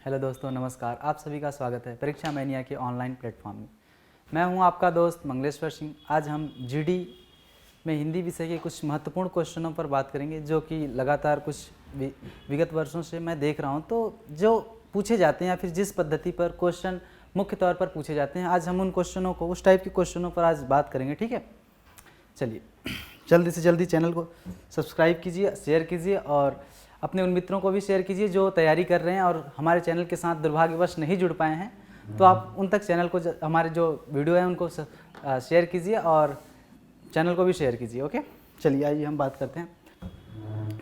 Hello दोस्तों, नमस्कार। आप सभी का स्वागत है परीक्षा मैनिया के ऑनलाइन प्लेटफॉर्म में। मैं हूं आपका दोस्त मंगलेश्वर सिंह। आज हम जीडी में हिंदी विषय के कुछ महत्वपूर्ण क्वेश्चनों पर बात करेंगे, जो कि लगातार कुछ विगत वर्षों से मैं देख रहा हूं, तो जो पूछे जाते हैं या फिर जिस पद्धति पर क्वेश्चन मुख्य तौर पर पूछे जाते हैं, आज हम उन क्वेश्चनों को, उस टाइप के क्वेश्चनों पर आज बात करेंगे। ठीक है, चलिए जल्दी से जल्दी चैनल को सब्सक्राइब कीजिए, शेयर कीजिए और अपने उन मित्रों को भी शेयर कीजिए जो तैयारी कर रहे हैं और हमारे चैनल के साथ दुर्भाग्यवश नहीं जुड़ पाए हैं। तो आप उन तक चैनल को, हमारे जो वीडियो है उनको शेयर कीजिए और चैनल को भी शेयर कीजिए। ओके, चलिए आइए हम बात करते हैं।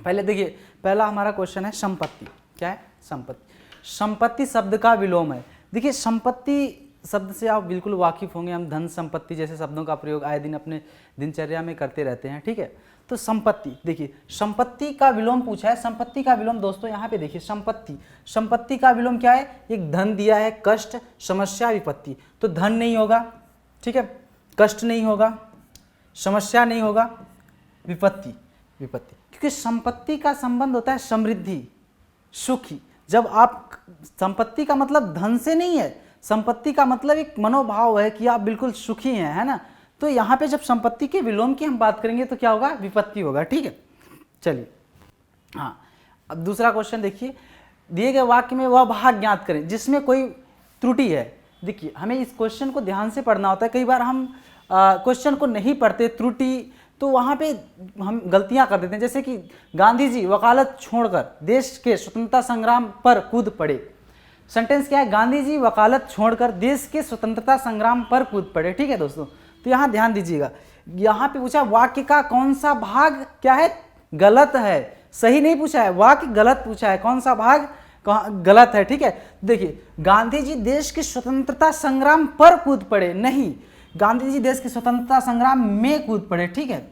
पहले देखिए, पहला हमारा क्वेश्चन है संपत्ति। क्या है? संपत्ति। संपत्ति शब्द का विलोम है। देखिए, संपत्ति शब्द से आप बिल्कुल वाकिफ होंगे। हम धन, संपत्ति जैसे शब्दों का प्रयोग आए दिन अपने दिनचर्या में करते रहते हैं। ठीक है, तो संपत्ति, देखिए संपत्ति का विलोम पूछा है। संपत्ति का विलोम दोस्तों यहाँ पे देखिए, संपत्ति, संपत्ति का विलोम क्या है? एक धन दिया है, कष्ट, समस्या, विपत्ति। तो धन नहीं होगा, ठीक है, कष्ट नहीं होगा, समस्या नहीं होगा, विपत्ति, विपत्ति। क्योंकि संपत्ति का संबंध होता है समृद्धि, सुखी। जब आप, संपत्ति का मतलब धन से नहीं है, संपत्ति का मतलब एक मनोभाव है कि आप बिल्कुल सुखी हैं, है ना। तो यहाँ पे जब संपत्ति के विलोम की हम बात करेंगे तो क्या होगा? विपत्ति होगा। ठीक है, चलिए हाँ, अब दूसरा क्वेश्चन देखिए, दिए गए वाक्य में वह भाग ज्ञात करें जिसमें कोई त्रुटि है। देखिए, हमें इस क्वेश्चन को ध्यान से पढ़ना होता है। कई बार हम क्वेश्चन को नहीं पढ़ते, त्रुटि, तो वहाँ पे हम गलतियाँ कर देते हैं। जैसे कि गांधी जी वकालत छोड़कर देश के स्वतंत्रता संग्राम पर कूद पड़े। सेंटेंस क्या है? गांधी जी वकालत छोड़कर देश के स्वतंत्रता संग्राम पर कूद पड़े। ठीक है दोस्तों, तो यहाँ ध्यान दीजिएगा, यहाँ पे पूछा वाक्य का कौन सा भाग क्या है? गलत है। सही नहीं पूछा है, वाक्य गलत पूछा है। कौन सा भाग गलत है? ठीक है, देखिए, गांधी जी देश के स्वतंत्रता संग्राम पर कूद पड़े, नहीं, गांधी जी देश के स्वतंत्रता संग्राम में कूद पड़े। ठीक है,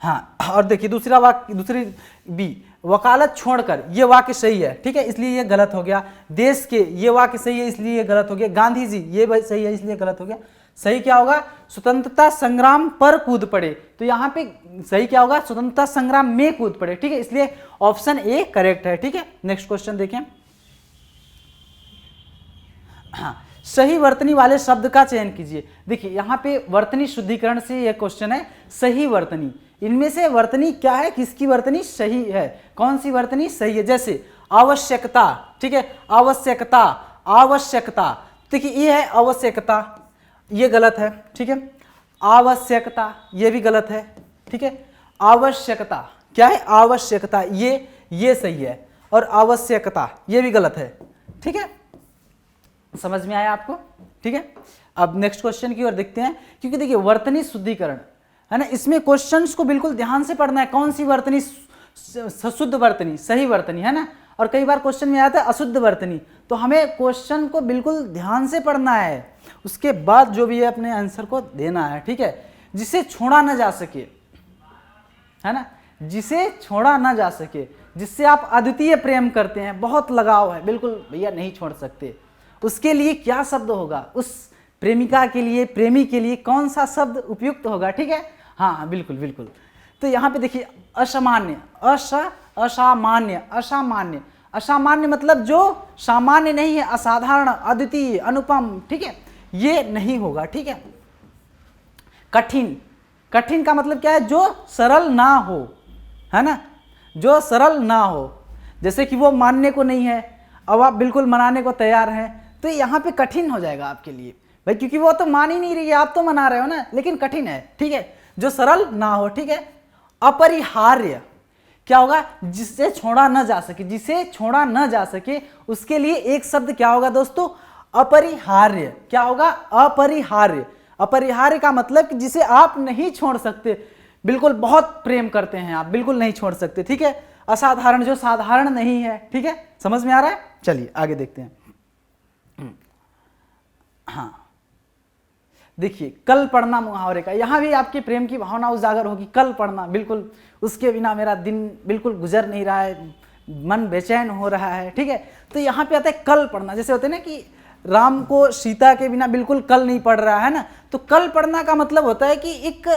हाँ। और देखिए दूसरा वाक्य, दूसरी बी, वकालत छोड़कर, ये वाक्य सही है, ठीक है, इसलिए ये गलत हो गया। देश के, ये वाक्य सही है, इसलिए ये गलत हो गया। गांधी जी, ये सही है, इसलिए गलत हो गया। सही क्या होगा? स्वतंत्रता संग्राम पर कूद पड़े। तो यहाँ पे सही क्या होगा? स्वतंत्रता संग्राम में कूद पड़े। ठीक है, इसलिए ऑप्शन ए करेक्ट है। ठीक है, नेक्स्ट क्वेश्चन देखें। हाँ, सही वर्तनी वाले शब्द का चयन कीजिए। देखिए, यहाँ पे वर्तनी शुद्धिकरण से यह क्वेश्चन है। सही वर्तनी, इनमें से वर्तनी क्या है? किसकी वर्तनी सही है? कौन सी वर्तनी सही है? जैसे आवश्यकता, ठीक है, आवश्यकता, आवश्यकता, देखिए ये है आवश्यकता, ये गलत है। ठीक है, आवश्यकता, ये भी गलत है। ठीक है, आवश्यकता क्या है? आवश्यकता, ये सही है, और आवश्यकता ये भी गलत है। ठीक है, समझ में आया आपको? ठीक है, अब नेक्स्ट क्वेश्चन की ओर देखते हैं। क्योंकि देखिए, वर्तनी शुद्धिकरण है ना, इसमें क्वेश्चंस को बिल्कुल ध्यान से पढ़ना है। कौन सी वर्तनी? शुद्ध वर्तनी, सही वर्तनी, है ना। और कई बार क्वेश्चन में आता है अशुद्ध वर्तनी, तो हमें क्वेश्चन को बिल्कुल ध्यान से पढ़ना है, उसके बाद जो भी है अपने आंसर को देना है। ठीक है, जिसे छोड़ा ना जा सके, है ना, जिसे छोड़ा ना जा सके, जिससे आप अद्वितीय प्रेम करते हैं, बहुत लगाव है, बिल्कुल भैया नहीं छोड़ सकते, उसके लिए क्या शब्द होगा? उस प्रेमिका के लिए, प्रेमी के लिए कौन सा शब्द उपयुक्त होगा? ठीक है, हाँ बिल्कुल बिल्कुल। तो यहाँ पे देखिए, असामान्य, असामान्य, असामान्य, असामान्य मतलब जो सामान्य नहीं है, असाधारण, अद्वितीय, अनुपम, ठीक है, ये नहीं होगा। ठीक है, कठिन, कठिन का मतलब क्या है? जो सरल ना हो, है ना, जो सरल ना हो। जैसे कि वो मानने को नहीं है, अब आप बिल्कुल मनाने को तैयार हैं, तो यहाँ पे कठिन हो जाएगा आपके लिए भाई, क्योंकि वो तो मान ही नहीं रही है, आप तो मना रहे हो ना, लेकिन कठिन है। ठीक है, जो सरल ना हो। ठीक है, अपरिहार्य क्या होगा? जिसे छोड़ा न जा सके, जिसे छोड़ा न जा सके, उसके लिए एक शब्द क्या होगा दोस्तों? अपरिहार्य। क्या होगा? अपरिहार्य। अपरिहार्य का मतलब कि जिसे आप नहीं छोड़ सकते, बिल्कुल बहुत प्रेम करते हैं आप, बिल्कुल नहीं छोड़ सकते। ठीक है, असाधारण, जो साधारण नहीं है। ठीक है, समझ में आ रहा है? चलिए आगे देखते हैं। हाँ, देखिए, कल पढ़ना मुहावरे का, यहां भी आपके प्रेम की भावना उजागर होगी। कल पढ़ना, बिल्कुल उसके बिना मेरा दिन बिल्कुल गुजर नहीं रहा है, मन बेचैन हो रहा है। ठीक है, तो यहाँ पे आता है कल पढ़ना। जैसे होते हैं ना कि राम को सीता के बिना बिल्कुल कल नहीं पढ़ रहा है ना, तो कल पढ़ना का मतलब होता है कि एक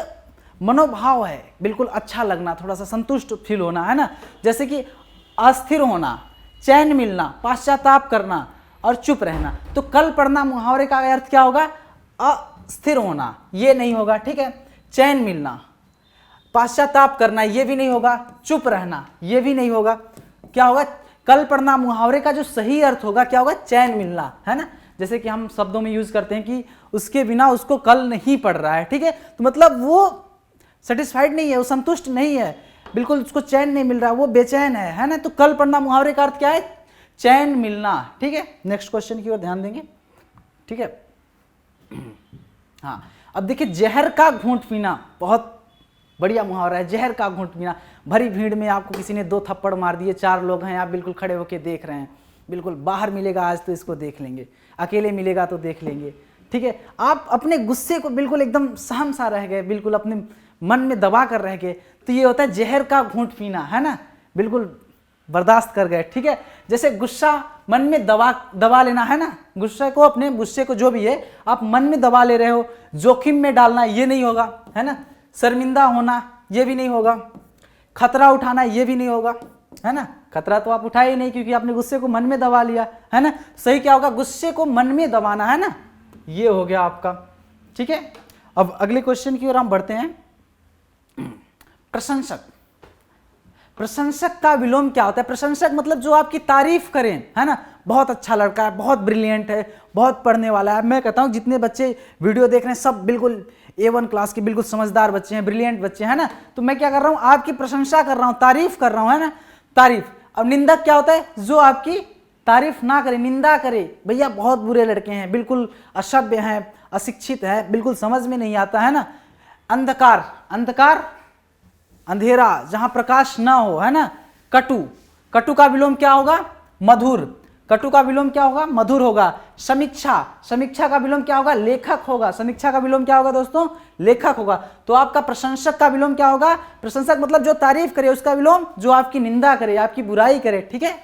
मनोभाव है, बिल्कुल अच्छा लगना, थोड़ा सा संतुष्ट फील होना, है ना। जैसे कि अस्थिर होना, चैन मिलना, पश्चाताप करना और चुप रहना। तो कल पढ़ना मुहावरे का अर्थ क्या होगा? अस्थिर होना, ये नहीं होगा, ठीक है। चैन मिलना, पश्चाताप करना, ये भी नहीं होगा। चुप रहना, ये भी नहीं होगा। क्या होगा? कल पढ़ना मुहावरे का जो सही अर्थ होगा क्या होगा? चैन मिलना, है ना। जैसे कि हम शब्दों में यूज करते हैं कि उसके बिना उसको कल नहीं पढ़ रहा है, ठीक है। तो मतलब वो सेटिस्फाइड नहीं है, वो संतुष्ट नहीं है, बिल्कुल उसको चैन नहीं मिल रहा, वो बेचैन है ना। तो कल पढ़ना मुहावरे का अर्थ क्या है? चैन मिलना, ठीक है। नेक्स्ट क्वेश्चन की ओर ध्यान देंगे, ठीक है। हाँ, अब देखिए, जहर का घूंट पीना बहुत बढ़िया मुहावरा है। जहर का घूंट पीना, भरी भीड़ में आपको किसी ने 2 थप्पड़ मार दिए, 4 लोग हैं, आप बिल्कुल खड़े होकर देख रहे हैं, बिल्कुल बाहर मिलेगा आज तो इसको देख लेंगे, अकेले मिलेगा तो देख लेंगे, ठीक है। आप अपने गुस्से को बिल्कुल एकदम सहम सा रह गए, बिल्कुल अपने मन में दबा कर रह गए, तो ये होता है जहर का घूंट पीना, है ना। बिल्कुल बर्दाश्त कर गए, ठीक है। जैसे गुस्सा मन में दबा लेना, है ना। गुस्से को, अपने गुस्से को जो भी है आप मन में दबा ले रहे हो, जोखिम में डालना, ये नहीं होगा, है ना। शर्मिंदा होना, ये भी नहीं होगा। खतरा उठाना, ये भी नहीं होगा, है ना। खतरा तो आप उठाए ही नहीं क्योंकि आपने गुस्से को मन में दबा लिया, है ना। सही क्या होगा? गुस्से को मन में दबाना, है ना, ये हो गया आपका, ठीक है। अब अगले क्वेश्चन की ओर हम बढ़ते हैं। प्रशंसक, प्रशंसक का विलोम क्या होता है? प्रशंसक मतलब जो आपकी तारीफ करें, है ना। बहुत अच्छा लड़का है, बहुत ब्रिलियंट है, बहुत पढ़ने वाला है। मैं कहता हूँ जितने बच्चे वीडियो देख रहे हैं सब बिल्कुल A1 क्लास के बिल्कुल समझदार बच्चे हैं, ब्रिलियंट बच्चे, है ना। तो मैं क्या कर रहा हूँ? आपकी प्रशंसा कर रहा हूँ, तारीफ कर रहा हूँ, है ना, तारीफ। अब निंदक क्या होता है? जो आपकी तारीफ ना करे, निंदा करे। भैया बहुत बुरे लड़के हैं, बिल्कुल असभ्य हैं, अशिक्षित है, बिल्कुल समझ में नहीं आता, है ना। अंधकार, अंधकार अंधेरा, जहां प्रकाश ना हो, है ना। कटु, कटु का विलोम क्या होगा? मधुर। कटु का विलोम क्या होगा? मधुर होगा। समीक्षा, समीक्षा का विलोम क्या होगा? लेखक होगा। समीक्षा का विलोम क्या होगा दोस्तों? लेखक होगा। तो आपका प्रशंसक का विलोम क्या होगा? प्रशंसक मतलब जो तारीफ करे, उसका विलोम जो आपकी निंदा करे, आपकी बुराई करे, ठीक है,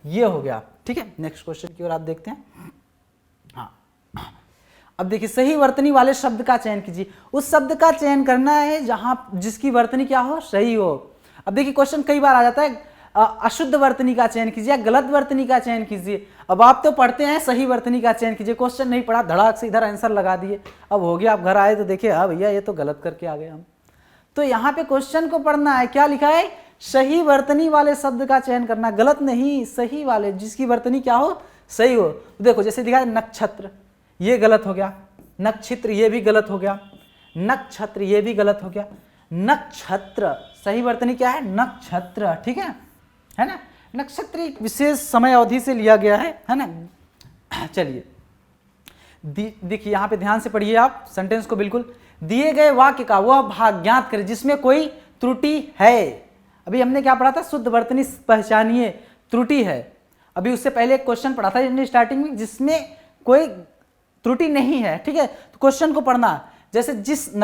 ये हो गया, ठीक है। नेक्स्ट क्वेश्चन की ओर आप देखते हैं। हाँ, अब देखिए, सही वर्तनी वाले शब्द का चयन कीजिए। उस शब्द का चयन करना है जहां जिसकी वर्तनी क्या हो? सही हो। अब देखिए, क्वेश्चन कई बार आ जाता है, अशुद्ध वर्तनी का चयन कीजिए, गलत वर्तनी का चयन कीजिए। अब आप तो पढ़ते हैं सही वर्तनी का चयन कीजिए, क्वेश्चन नहीं पढ़ा, धड़ाक से इधर आंसर लगा दिए। अब हो गया, आप घर आए तो देखिए, हाँ भैया ये तो गलत करके आ गए हम। तो यहाँ पे क्वेश्चन को पढ़ना है, क्या लिखा है? सही वर्तनी वाले शब्द का चयन करना, गलत नहीं, सही वाले, जिसकी वर्तनी क्या हो? सही हो। तो देखो, जैसे दिखा है नक्षत्र, ये गलत हो गया। नक्षत्र, ये भी गलत हो गया। नक्षत्र, ये भी गलत हो गया। नक्षत्र, सही वर्तनी क्या है? नक्षत्र, ठीक है ना। नक्षत्र एक विशेष समय अवधि से लिया गया है ना। चलिए देखिए, यहां पे ध्यान से पढ़िए आप सेंटेंस को बिल्कुल। दिए गए वाक्य का वह भाग ज्ञात करें जिसमें कोई त्रुटि है। अभी हमने क्या पढ़ा था? शुद्ध वर्तनी पहचानिए, त्रुटि है। अभी उससे पहले एक क्वेश्चन पढ़ा था स्टार्टिंग में, जिसमें कोई त्रुटि नहीं है, ठीक है। तो क्वेश्चन को पढ़ना, जैसे जिस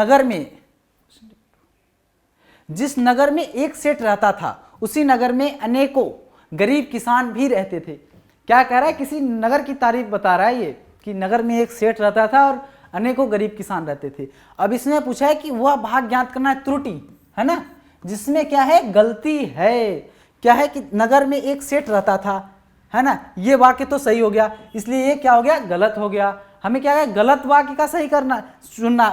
नगर में एक सेठ रहता था, उसी नगर में अनेकों गरीब किसान भी रहते थे। क्या कह रहा है? किसी नगर की तारीफ बता रहा है ये, कि नगर में एक सेठ रहता था और अनेकों गरीब किसान रहते थे। अब इसने पूछा है कि वह भाग ज्ञात करना है, त्रुटि, है ना, जिसमें क्या है? गलती है। क्या है? कि नगर में एक सेठ रहता था, है ना। ये वाक्य तो सही हो गया, इसलिए ये क्या हो गया? गलत हो गया। हमें क्या है? गलत वाक्य का सही करना,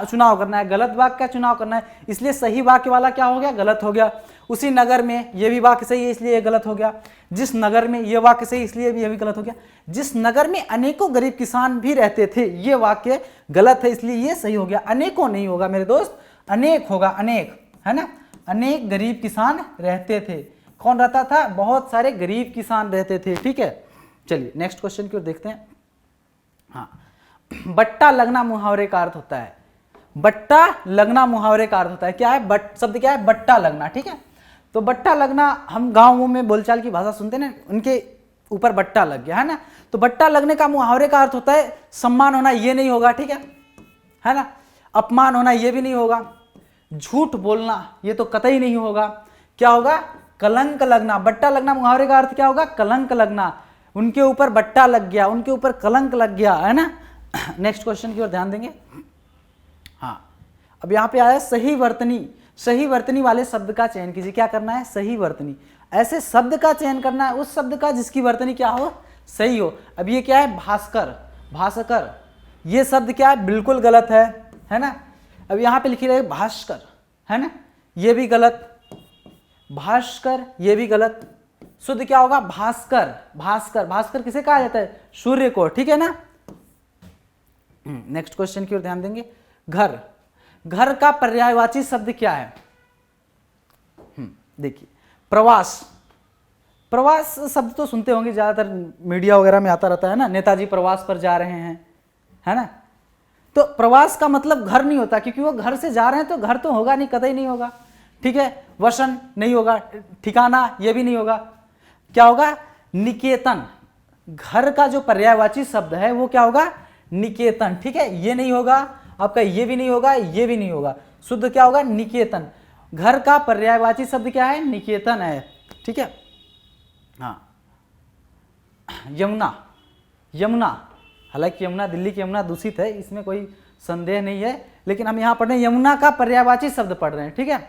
चुनाव करना है, गलत वाक्य का चुनाव करना है, इसलिए सही वाक्य वाला क्या हो गया? गलत हो गया। उसी नगर में, ये भी वाक्य सही है इसलिए ये गलत हो गया। जिस नगर में, ये वाक्य सही इसलिए भी ये भी गलत हो गया। जिस नगर में अनेकों गरीब किसान भी रहते थे, ये वाक्य गलत है इसलिए ये सही हो गया। अनेकों नहीं होगा मेरे दोस्त, अनेक होगा, अनेक, है ना। अनेक गरीब किसान रहते थे। कौन रहता था? बहुत सारे गरीब किसान रहते थे, ठीक है। चलिए नेक्स्ट क्वेश्चन की ओर देखते हैं। हाँ, बट्टा लगना मुहावरे का अर्थ होता है। बट्टा लगना मुहावरे का अर्थ होता है। क्या है? शब्द क्या है? बट्टा लगना, ठीक है। तो बट्टा लगना, हम गांवों में बोलचाल की भाषा सुनते ना, उनके ऊपर बट्टा लग गया, है ना। तो बट्टा लगने का मुहावरे का अर्थ होता है सम्मान होना, ये नहीं होगा, ठीक है ना। अपमान होना, ये भी नहीं होगा। झूठ बोलना, ये तो कतई नहीं होगा। क्या होगा? कलंक लगना। बट्टा लगना मुहावरे का अर्थ क्या होगा? कलंक लगना। उनके ऊपर बट्टा लग गया, उनके ऊपर कलंक लग गया, है ना। नेक्स्ट क्वेश्चन की ओर ध्यान देंगे। हाँ, अब यहाँ पे आया सही वर्तनी। सही वर्तनी वाले शब्द का चयन कीजिए। क्या करना है? सही वर्तनी। ऐसे शब्द का चयन करना है, उस शब्द का जिसकी वर्तनी क्या हो, सही हो। अब ये क्या है, भास्कर, भास्कर, ये शब्द क्या है, बिल्कुल गलत है ना। अब यहाँ पे लिखी रहे भास्कर, है ना, ये भी गलत, भास्कर ये भी गलत। शुद्ध क्या होगा, भास्कर, भास्कर, भास्कर किसे कहा जाता है, सूर्य को, ठीक है ना। नेक्स्ट क्वेश्चन की ओर ध्यान देंगे। घर, घर का पर्यायवाची शब्द क्या है। देखिए प्रवास, प्रवास शब्द तो सुनते होंगे, ज्यादातर मीडिया वगैरह में आता रहता है ना, नेताजी प्रवास पर जा रहे हैं, है ना। तो प्रवास का मतलब घर नहीं होता, क्योंकि वो घर से जा रहे हैं तो घर तो होगा नहीं, कतई नहीं होगा, ठीक है। वसन नहीं होगा, ठिकाना ये भी नहीं होगा, क्या होगा, निकेतन। घर का जो पर्यायवाची शब्द है वो क्या होगा, निकेतन, ठीक है। ये नहीं होगा आपका, ये भी नहीं होगा, ये भी नहीं होगा, शुद्ध क्या होगा, निकेतन। घर का पर्यायवाची शब्द क्या है, निकेतन है, ठीक है। हाँ, यमुना, यमुना, हालांकि यमुना, दिल्ली की यमुना दूषित है, इसमें कोई संदेह नहीं है, लेकिन हम यहाँ पढ़ रहे हैं यमुना का पर्यायवाची शब्द पढ़ रहे हैं, ठीक है।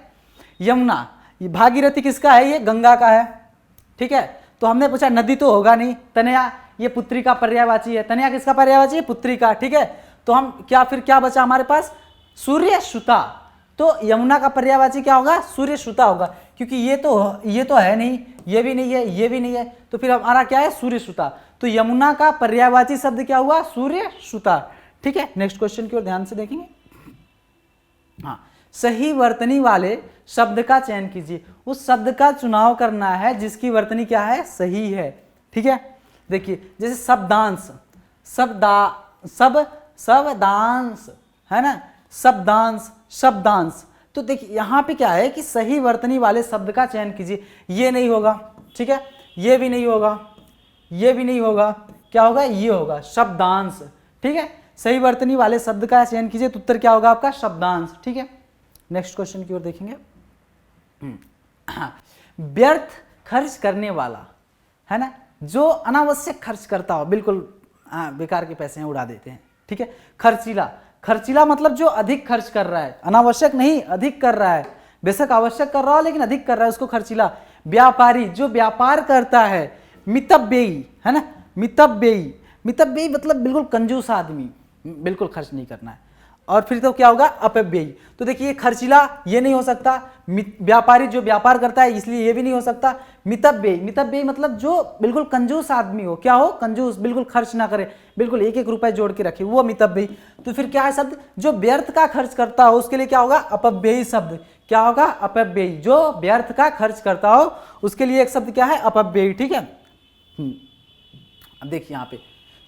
यमुना, ये भागीरथी किसका है, ये गंगा का है, ठीक है। तो हमने पूछा नदी तो होगा नहीं, तनया ये पुत्री का पर्यायवाची है, तनया किसका पर्यायवाची है, पुत्री का, ठीक है। तो हम क्या, फिर क्या बचा हमारे पास, सूर्य सुता। तो यमुना का पर्यायवाची क्या होगा, सूर्य सुता होगा, क्योंकि ये तो है नहीं, ये भी नहीं है, ये भी नहीं है, तो फिर हमारा क्या है, सूर्य सुता। तो यमुना का पर्यायवाची शब्द क्या हुआ, सूर्य सुता, ठीक है। नेक्स्ट क्वेश्चन की ओर ध्यान से देखेंगे। हाँ, सही वर्तनी वाले शब्द का चयन कीजिए। उस शब्द का चुनाव करना है जिसकी वर्तनी क्या है, सही है, ठीक है। देखिए जैसे शब्दांश, शब्दांश, है ना, शब्दांश, शब्दांश। तो देखिए यहाँ पे क्या है कि सही वर्तनी वाले शब्द का चयन कीजिए। ये नहीं होगा, ठीक है, ये भी नहीं होगा, ये भी नहीं होगा, क्या होगा, ये होगा शब्दांश, ठीक है। सही वर्तनी वाले शब्द का चयन कीजिए, तो उत्तर क्या होगा आपका, शब्दांश, ठीक है। नेक्स्ट क्वेश्चन की ओर देखेंगे। व्यर्थ खर्च करने वाला, है ना, जो अनावश्यक खर्च करता हो, बिल्कुल बेकार के पैसे हैं, उड़ा देते हैं, ठीक है। खर्चीला, खर्चीला मतलब जो अधिक खर्च कर रहा है, अनावश्यक नहीं, अधिक कर रहा है, बेशक आवश्यक कर रहा हो लेकिन अधिक कर रहा है, उसको खर्चीला। व्यापारी, जो व्यापार करता है। मितव्ययी, है ना, मितव्ययी, मितव्ययी मतलब बिल्कुल कंजूस आदमी, बिल्कुल खर्च नहीं करना है। और फिर तो क्या होगा, अपव्ययी। तो देखिए खर्चीला ये नहीं हो सकता, व्यापारी जो व्यापार करता है इसलिए ये भी नहीं हो सकता। मितव्ययी, मितव्ययी मतलब जो बिल्कुल कंजूस आदमी हो, क्या हो, कंजूस, बिल्कुल खर्च ना करे, बिल्कुल एक एक रुपए जोड़ के रखे, वो मितव्ययी। तो फिर क्या है शब्द, जो व्यर्थ का खर्च करता हो उसके लिए क्या होगा, अपव्ययी शब्द, क्या होगा, अपव्ययी। जो व्यर्थ का खर्च करता हो उसके लिए एक शब्द क्या है, अपव्ययी, ठीक है। अब देखिए यहाँ पे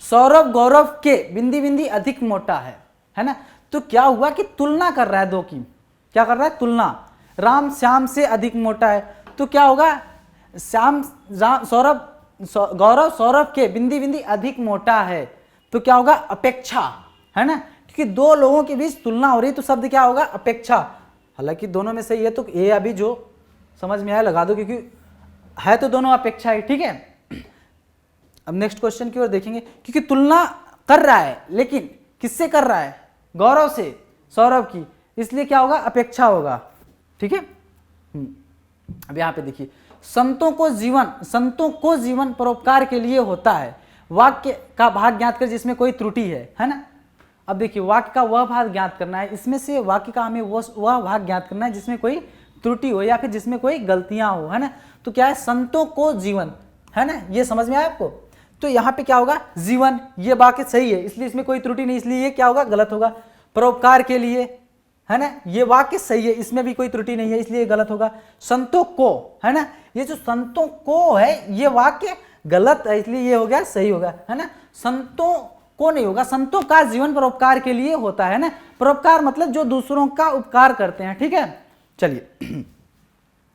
सौरभ गौरव के बिंदी बिंदी अधिक मोटा है ना। तो क्या हुआ कि तुलना कर रहा है दो की, क्या कर रहा है, तुलना। राम श्याम से अधिक मोटा है, तो क्या होगा, श्याम सौरभ गौरव सौरभ के बिंदी बिंदी अधिक मोटा है, तो क्या होगा, अपेक्षा, है ना, क्योंकि दो लोगों के बीच तुलना हो रही, तो शब्द क्या होगा, अपेक्षा। हालांकि दोनों में सही है, तो ये अभी जो समझ में आया लगा दो, क्योंकि है तो दोनों अपेक्षा है, ठीक है। अब नेक्स्ट क्वेश्चन की ओर देखेंगे। क्योंकि तुलना कर रहा है, लेकिन किससे कर रहा है, गौरव से, सौरभ की, इसलिए क्या होगा, अपेक्षा होगा, ठीक है। अब यहाँ पे देखिए, संतों को जीवन परोपकार के लिए होता है। वाक्य का भाग ज्ञात कर जिसमें कोई त्रुटि है ना। अब देखिए वाक्य का वह भाग ज्ञात करना है, इसमें से वाक्य का हमें वह भाग ज्ञात करना है जिसमें कोई त्रुटि हो या फिर जिसमें कोई गलतियां हो, है ना। तो क्या है, संतों को जीवन, है ना, ये समझ में आया आपको। तो यहाँ पे क्या होगा, जीवन, ये वाक्य सही है इसलिए इसमें कोई त्रुटि नहीं, इसलिए ये क्या होगा, गलत होगा। परोपकार के लिए, है ना, ये वाक्य सही है, इसमें भी कोई त्रुटि नहीं है इसलिए गलत होगा। संतों को, है ना, ये जो संतों को है ये वाक्य गलत है इसलिए ये हो गया सही होगा, है ना। संतों को नहीं होगा, संतों का जीवन परोपकार के लिए होता है ना। परोपकार मतलब जो दूसरों का उपकार करते हैं, ठीक है। चलिए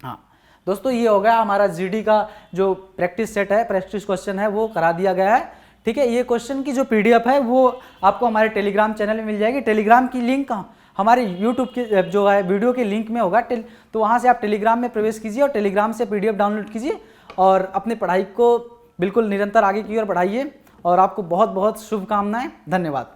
हाँ दोस्तों, ये हो गया हमारा जीडी का जो प्रैक्टिस सेट है, प्रैक्टिस क्वेश्चन है वो करा दिया गया है, ठीक है। ये क्वेश्चन की जो पीडीएफ है वो आपको हमारे टेलीग्राम चैनल में मिल जाएगी। टेलीग्राम की लिंक हमारे यूट्यूब के जो है वीडियो के लिंक में होगा, तो वहाँ से आप टेलीग्राम में प्रवेश कीजिए और टेलीग्राम से पीडीएफ डाउनलोड कीजिए और अपनी पढ़ाई को बिल्कुल निरंतर आगे की ओर बढ़ाइए। और आपको बहुत बहुत शुभकामनाएं, धन्यवाद।